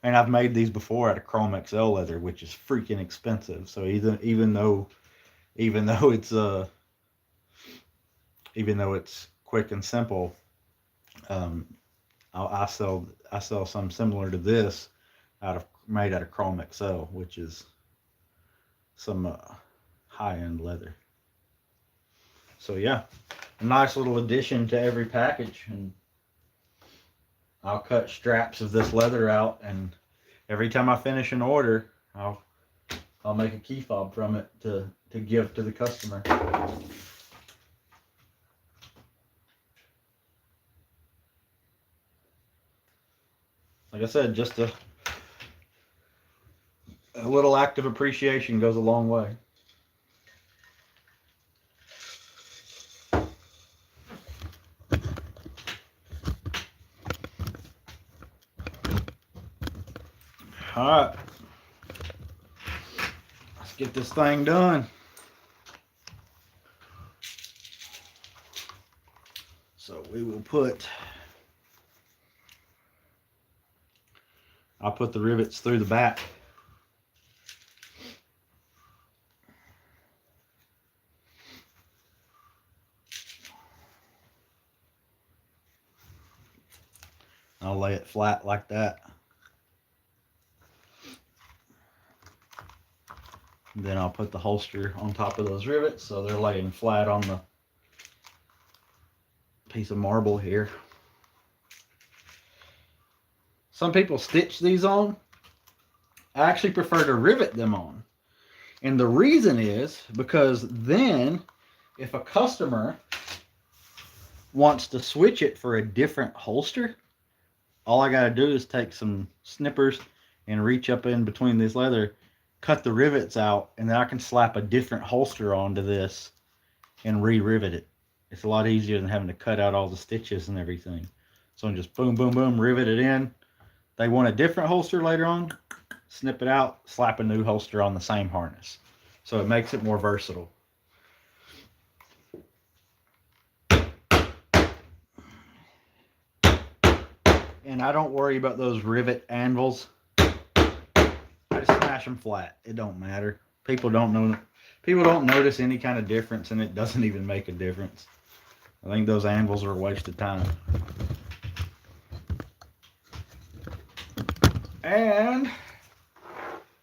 Speaker 1: and I've made these before out of Chrome XL leather, which is freaking expensive. So even though it's quick and simple, I sell some similar to this made out of Chrome XL, which is some high-end leather. So yeah, a nice little addition to every package. And I'll cut straps of this leather out, and every time I finish an order, I'll make a key fob from it to give to the customer. Like I said, just a little act of appreciation goes a long way. All right, let's get this thing done. So we will put I'll put the rivets through the back. I'll lay it flat like that. And then I'll put the holster on top of those rivets so they're laying flat on the piece of marble here. Some people stitch these on. I actually prefer to rivet them on. And the reason is because then if a customer wants to switch it for a different holster, all I got to do is take some snippers and reach up in between this leather, cut the rivets out, and then I can slap a different holster onto this and re-rivet it. It's a lot easier than having to cut out all the stitches and everything. So I'm just boom, boom, boom, rivet it in. They want a different holster later on, snip it out, slap a new holster on the same harness. So it makes it more versatile. And I don't worry about those rivet anvils. I just smash them flat. It don't matter. People don't notice any kind of difference, and it doesn't even make a difference. I think those anvils are a waste of time. And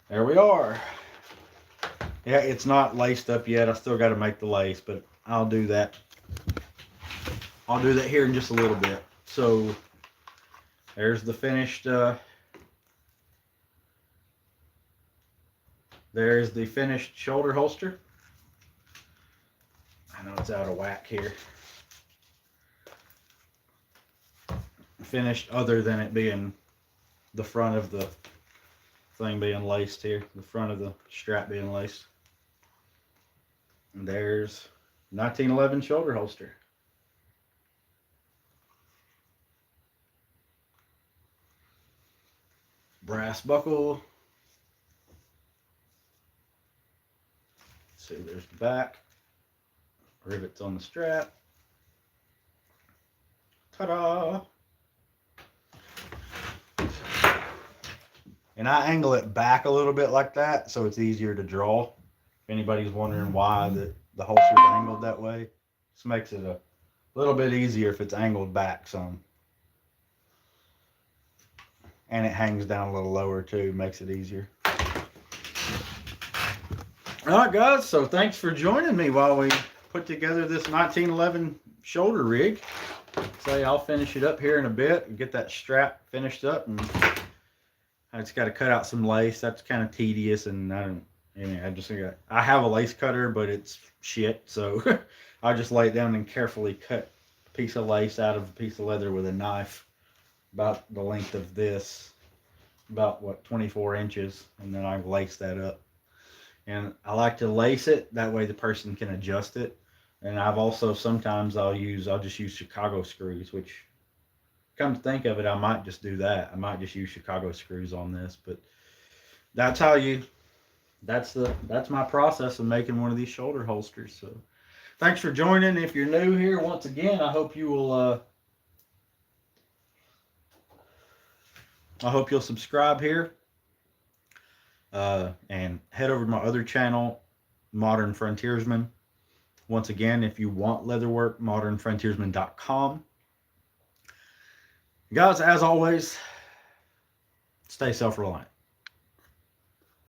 Speaker 1: there we are. Yeah, it's not laced up yet. I still got to make the lace, but I'll do that. I'll do that here in just a little bit. So there's the finished there's the finished shoulder holster. I know it's out of whack here. Finished other than it being the front of the thing being laced here, the front of the strap being laced. And there's 1911 shoulder holster. Brass buckle. Let's see, there's the back. Rivets on the strap. Ta-da! And I angle it back a little bit like that so it's easier to draw. If anybody's wondering why the holster is angled that way, this makes it a little bit easier if it's angled back some. And it hangs down a little lower too, makes it easier. Alright guys, so thanks for joining me while we put together this 1911 shoulder rig. Say I'll finish it up here in a bit and get that strap finished up, and I just got to cut out some lace. That's kind of tedious, and I have a lace cutter, but it's shit, so I just lay it down and carefully cut a piece of lace out of a piece of leather with a knife about the length of this, about what, 24 inches, and then I lace that up. And I like to lace it, that way the person can adjust it. And I've also, sometimes I'll just use Chicago screws, which, come to think of it, I might just do that. I might just use Chicago screws on this, but that's my process of making one of these shoulder holsters. So thanks for joining. If you're new here, once again, I hope you'll subscribe here. And head over to my other channel, Modern Frontiersman. Once again, if you want leatherwork, modernfrontiersman.com. Guys, as always, stay self-reliant.